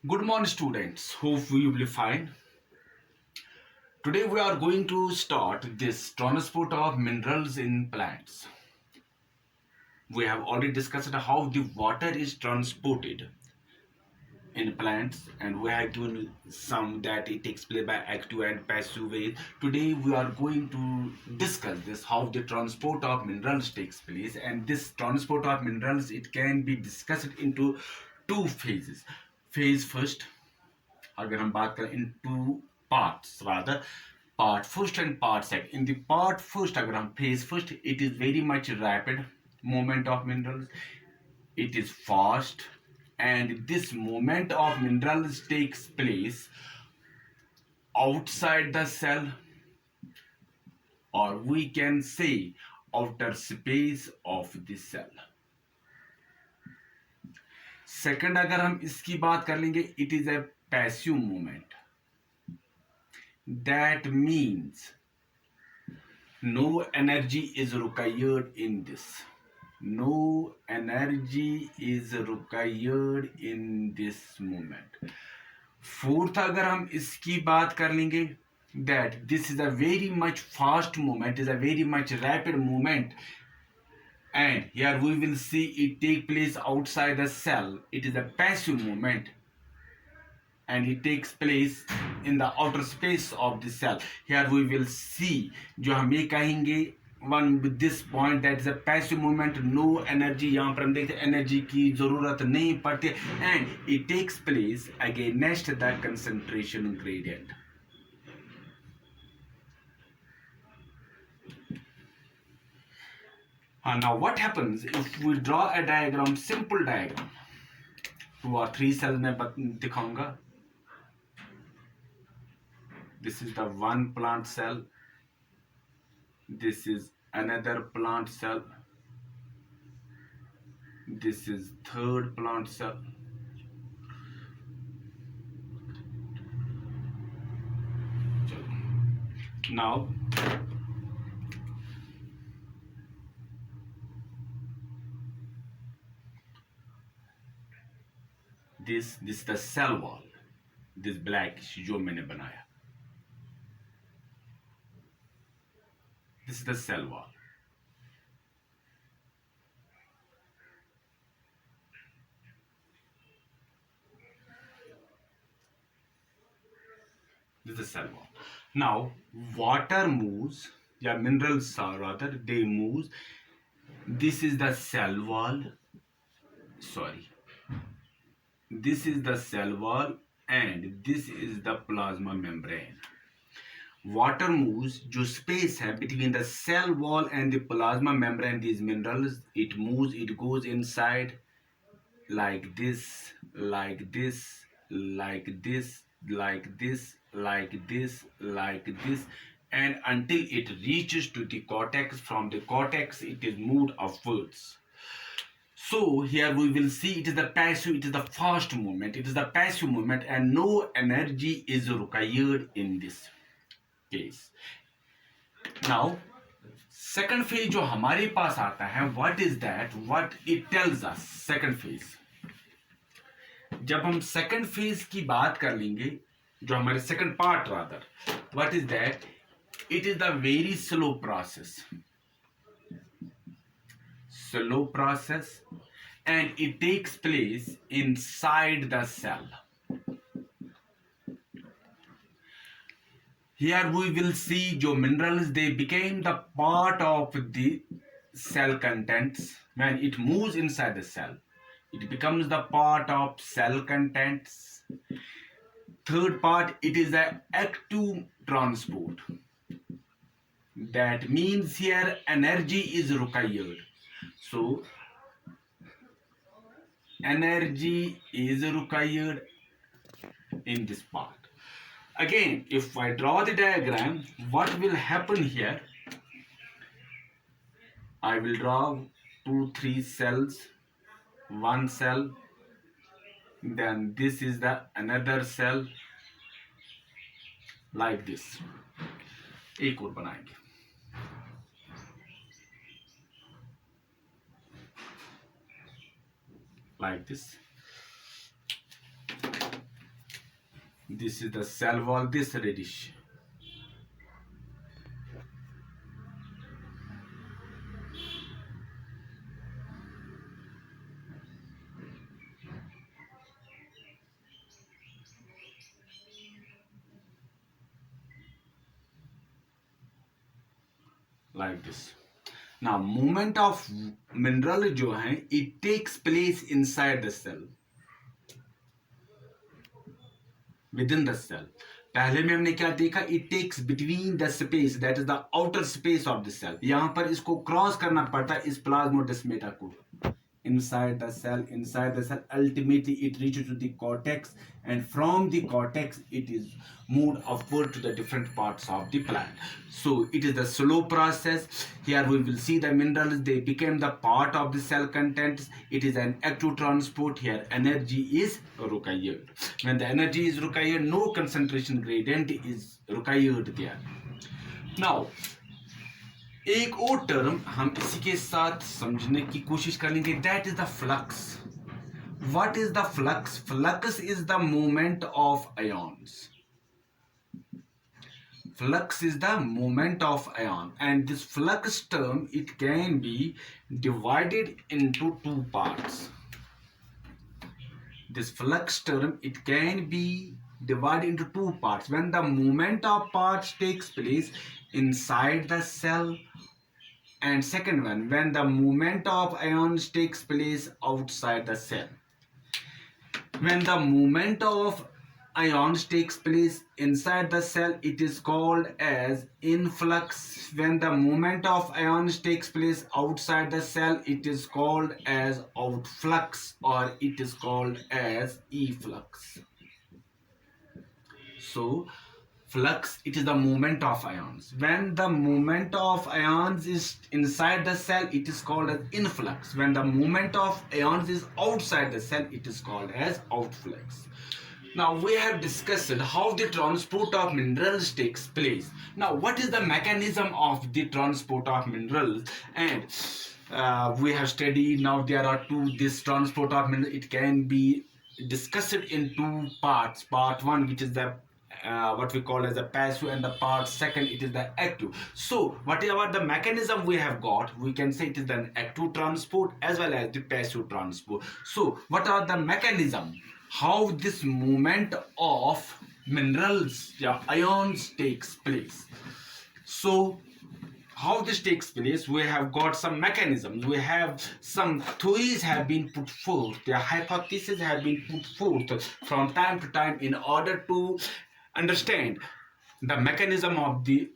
Good morning, students. Hope you will be fine. Today we are going to start this transport of minerals in plants. We have already discussed how the water is transported in plants, and we have given some that it takes place by active and passive ways. Today we are going to discuss this how the transport of minerals takes place, and this transport of minerals it can be discussed into two phases. Phase first, अगर हम बात करें in two parts rather part first and part second in the part first अगर हम phase first it is very much rapid movement of minerals, it is fast, and this movement of minerals takes place outside the cell, or we can say outer space of the cell. Second अगर हम इसकी बात कर लेंगे it is a passive movement. That means no energy is required in this. No energy is required in this moment. Fourth, अगर हम इसकी बात कर लेंगे that this is a very much fast movement, is a very much rapid movement, and here we will see it take place outside the cell. It is a passive movement, and it takes place in the outer space of the cell. Here we will see जो हम ये कहेंगे one with this point that is a passive movement, no energy. यहाँ पर हम देखते हैं energy की जरूरत नहीं पड़ती, and it takes place against the concentration gradient. Now what happens if we draw a diagram, simple diagram, 2 or 3 cells में दिखाऊंगा. This is the one plant cell. This is another plant cell. This is third plant cell. Now this is the cell wall. This black जो मैंने बनाया. This is the cell wall. This is the cell wall. Now water moves, या minerals are rather they moves. This is the cell wall. Sorry. This is the cell wall, and this is the plasma membrane. Water moves, जो space है between the cell wall and the plasma membrane, these minerals, it moves, it goes inside like this, like this, like this, like this, like this, like this, and until it reaches to the cortex. From the cortex it is moved upwards. So here we will see it is the passive, it is the fast movement, it is the passive movement, and no energy is required in this case. Now second phase जो हमारे पास आता है, what is that, what it tells us. second phase, जब हम second phase की बात कर लेंगे, जो हमारे second part rather, what is that, it is the very slow process, and it takes place inside the cell. Here we will see जो minerals they became the part of the cell contents. When it moves inside the cell, it becomes the part of cell contents. Third part, it is the active transport. That means here energy is required. So energy is required in this part. Again, if I draw the diagram, what will happen here? I will draw 2, 3 cells, one cell, then this is the another cell, like this. एक और बनाएंगे. Like this. This is the cell wall, this reddish. Like this. Now movement of mineral जो है, it takes place inside the cell, within the cell. पहले में हमने क्या देखा, it takes between the space, that is the outer space of the cell. यहाँ पर इसको क्रॉस करना पड़ता है इस प्लाज्मोडेस्माटा को. Inside the cell, ultimately it reaches to the cortex, and from the cortex it is moved upward to the different parts of the plant. So it is the slow process. Here we will see the minerals, they became the part of the cell contents. It is an active transport. Here energy is required. When the energy is required, no concentration gradient is required there. Now एक और term हम इसी के साथ समझने की कोशिश कर लेंगे, that is the flux. What is the flux? Flux is the movement of ions. Flux is the movement of ion, and this flux term, it can be divided into two parts. This flux term, it can be divided into two parts. When the movement of parts takes place inside the cell, and second one, when the movement of ions takes place outside the cell. When the movement of ions takes place inside the cell, it is called as influx. When the movement of ions takes place outside the cell, it is called as outflux, or it is called as efflux. So flux, it is the movement of ions. When the movement of ions is inside the cell, it is called as influx. When the movement of ions is outside the cell, it is called as outflux. Now we have discussed how the transport of minerals takes place. Now what is the mechanism of the transport of minerals? And we have studied, now there are two, this transport of minerals, it can be discussed in two parts. Part one, which is the what we call as the passive, and the part second, it is the active. So whatever the mechanism we have got, we can say it is the active transport as well as the passive transport. So what are the mechanism, how this movement of minerals, ions takes place? So how this takes place, we have got some mechanisms, we have some theories have been put forth, their hypotheses have been put forth from time to time in order to understand the mechanism of the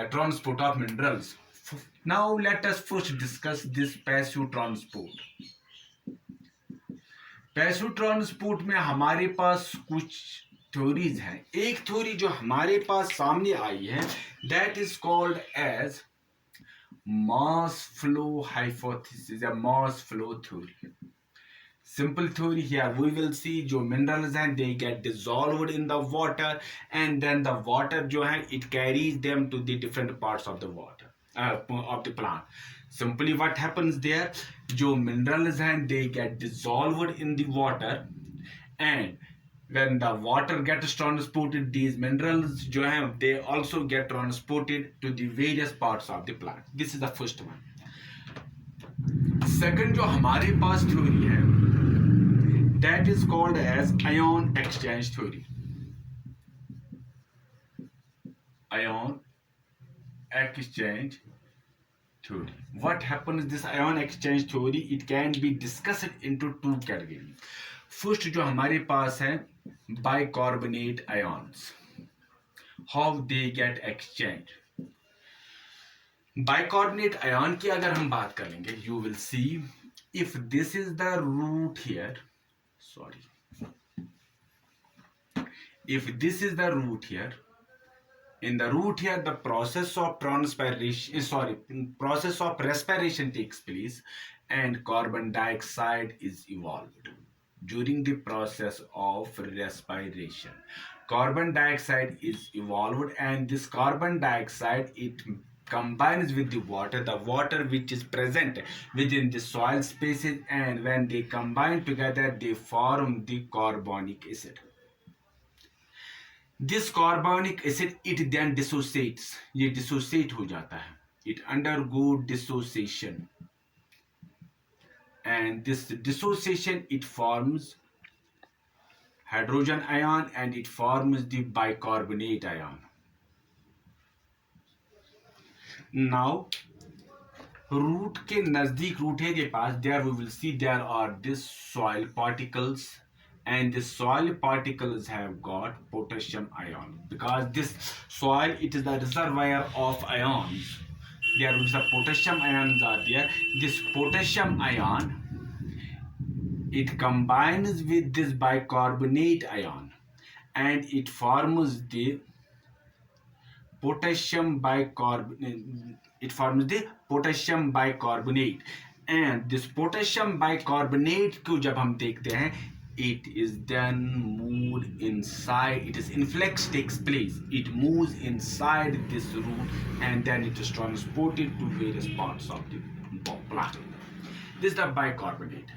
transport of minerals. Now let us first discuss this passive transport. Passive transport में हमारे पास कुछ theories हैं. एक theory जो हमारे पास सामने आई है, that is called as mass flow hypothesis या mass flow theory. Simple theory here, we will see जो minerals हैं, they get dissolved in the water, and then the water जो है, it carries them to the different parts of the water, of the plant. Simply what happens there, जो minerals हैं, they get dissolved in the water, and when the water gets transported, these minerals जो हैं, they also get transported to the various parts of the plant. This is the first one. Second जो हमारे पास theory है, that is called as ion exchange theory. Ion exchange theory. What happens this ion exchange theory? It can be discussed into two categories. First जो हमारे पास है bicarbonate ions. How they get exchanged. Bicarbonate ion की अगर हम बात करेंगे, you will see if this is the root here. If this is the root here, in the root here, the process of process of respiration takes place, and carbon dioxide is evolved during the process of respiration. Carbon dioxide is evolved, and this carbon dioxide, it combines with the water which is present within the soil spaces, and when they combine together, they form the carbonic acid. This carbonic acid it then dissociates, ये dissociate हो जाता है, it undergo dissociation, and this dissociation it forms hydrogen ion and it forms the bicarbonate ion. Now root के नजदीक root है के पास there we will see there are this soil particles, and the soil particles have got potassium ion because this soil it is the reservoir of ions. There is the potassium ions are there. This potassium ion it combines with this bicarbonate ion and it forms the potassium bicarbonate. It forms the potassium bicarbonate, and this potassium bicarbonate को जब हम देखते हैं it is then moved inside, it is influx takes place, it moves inside this root and then it is transported to various parts of the plant. This is the bicarbonate.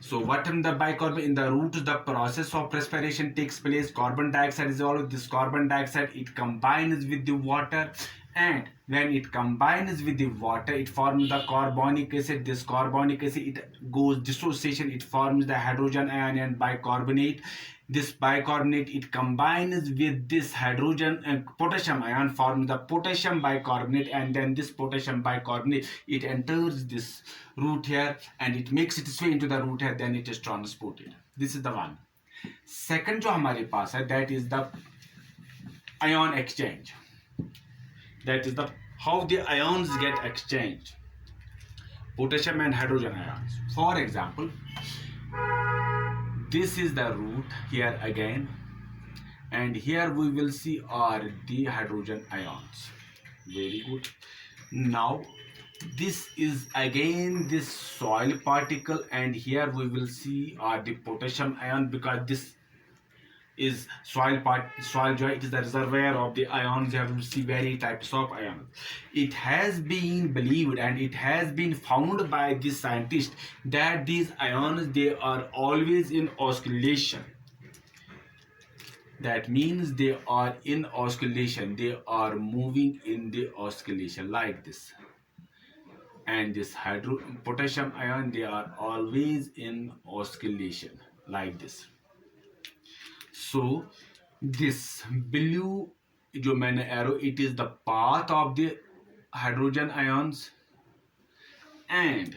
So what in the bicarbonate in the root the process of respiration takes place, carbon dioxide is all this carbon dioxide it combines with the water, and when it combines with the water it forms the carbonic acid. This carbonic acid it goes dissociation, it forms the hydrogen ion and bicarbonate. This bicarbonate it combines with this hydrogen and potassium ion, forms the potassium bicarbonate, and then this potassium bicarbonate it enters this root here and it makes its way into the root here, then it is transported. This is the one. Second जो हमारे पास है that is the ion exchange. That is the how the ions get exchanged, potassium and hydrogen ions. For example, this is the root here again, and here we will see are the hydrogen ions. Very good. Now this is again this soil particle, and here we will see are the potassium ion because this is soil joy, it is the reservoir of the ions. You have to see various types of ions. It has been believed and it has been found by this scientist that these ions they are always in oscillation. That means they are in oscillation, they are moving in the oscillation like this. And this potassium ion they are always in oscillation like this. So this blue जो मैंने arrow it is the path of the hydrogen ions, and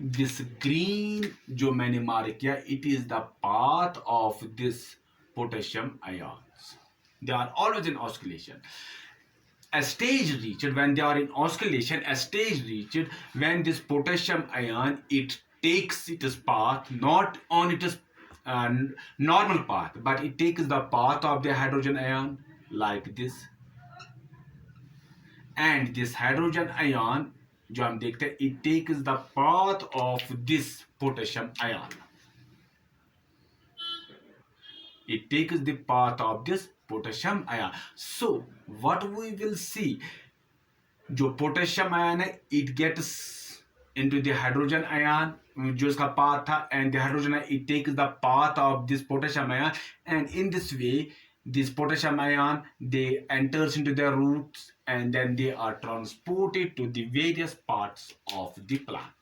this green जो मैंने mark किया it is the path of this potassium ions. They are always in oscillation. A stage reached when they are in oscillation, a stage reached when this potassium ion it takes its path not on its normal path, but it takes the path of the hydrogen ion like this, and this hydrogen ion जो हम देखते हैं it takes the path of this potassium ion. It takes the path of this potassium ion. So what we will see, जो potassium ion है it gets into the hydrogen ion जो इसका path था, and the hydrogen ion it takes the path of this potassium ion, and in this way this potassium ion they enters into their roots and then they are transported to the various parts of the plant.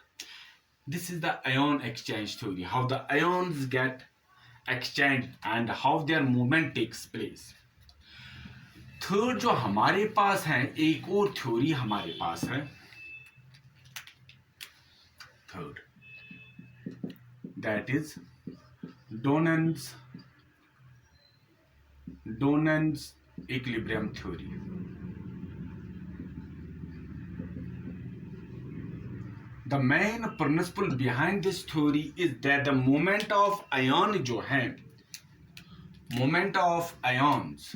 This is the ion exchange theory, how the ions get exchanged and how their movement takes place. Third जो हमारे पास है एक और theory हमारे पास है, third that is Donan's equilibrium theory. The main principle behind this theory is that the moment of ion जो है, moment of ions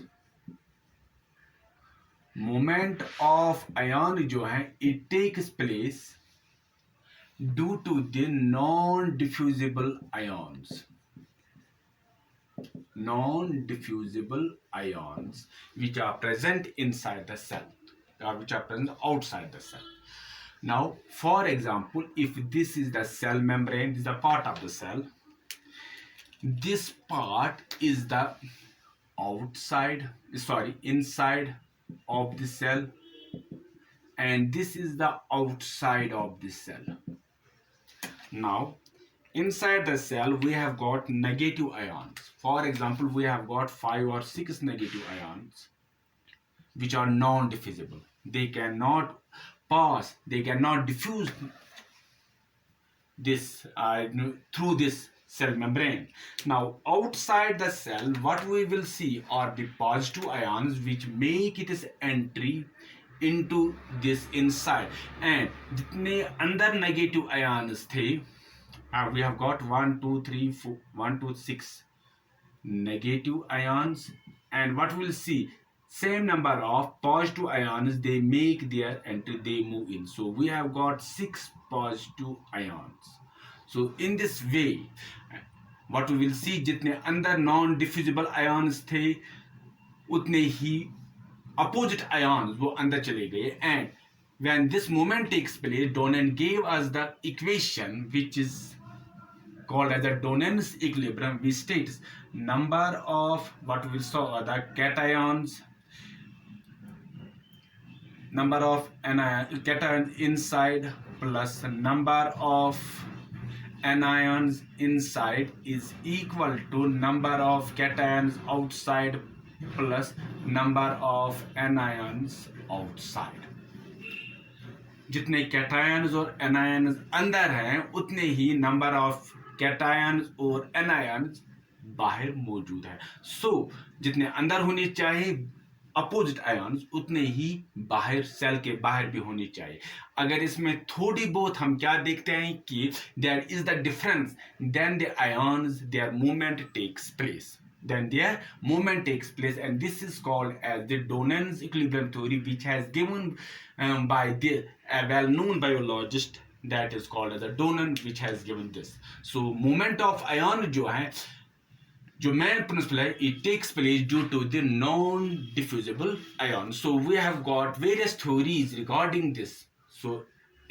जो है it takes place due to the non-diffusible ions which are present inside the cell or which are present outside the cell. Now for example, if this is the cell membrane, this is the part of the cell, this part is the inside of the cell, and this is the outside of the cell. Now inside the cell we have got negative ions. For example, we have got 5 or 6 negative ions which are non-diffusible. They cannot pass, they cannot diffuse this through this cell membrane. Now outside the cell what we will see are the positive ions which make its entry into this inside, and जितने अंदर negative ions थे, we have got 1 2 3 4 1 2 6 negative ions, and what we'll see, same number of positive ions, they make their entry, they move in. So we have got 6 positive ions. So in this way what we will see, जितने अंदर non diffusible ions थे उतने ही opposite ions वो अंदर चले गए. And when this movement takes place, Donen gave us the equation which is called as a Donen's equilibrium, which states number of what we saw the cations, number of cations inside plus number of anions inside is equal to number of cations outside plus number of anions outside. जितने cations और anions अंदर हैं उतने ही number of cations और anions बाहर मौजूद है. सो जितने अंदर होने चाहिए अपोजिट आयन्स उतने ही बाहर सेल के बाहर भी होने चाहिए. अगर इसमें थोड़ी बहुत हम क्या देखते हैं कि there is the difference, then the ions their movement takes place, and this is called as the Donen's equilibrium theory, which has given by the well-known biologist, that is called as the Donen, which has given this. So movement of ion जो main principle है, it takes place due to the non-diffusible ion. So we have got various theories regarding this. So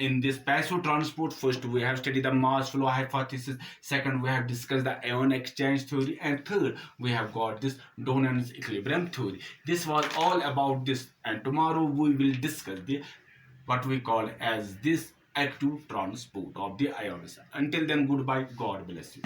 in this passive transport, first we have studied the mass flow hypothesis, second we have discussed the ion exchange theory, and third we have got this Donen's equilibrium theory. This was all about this, and tomorrow we will discuss the what we call as this active transport of the ions. Until then, goodbye, God bless you.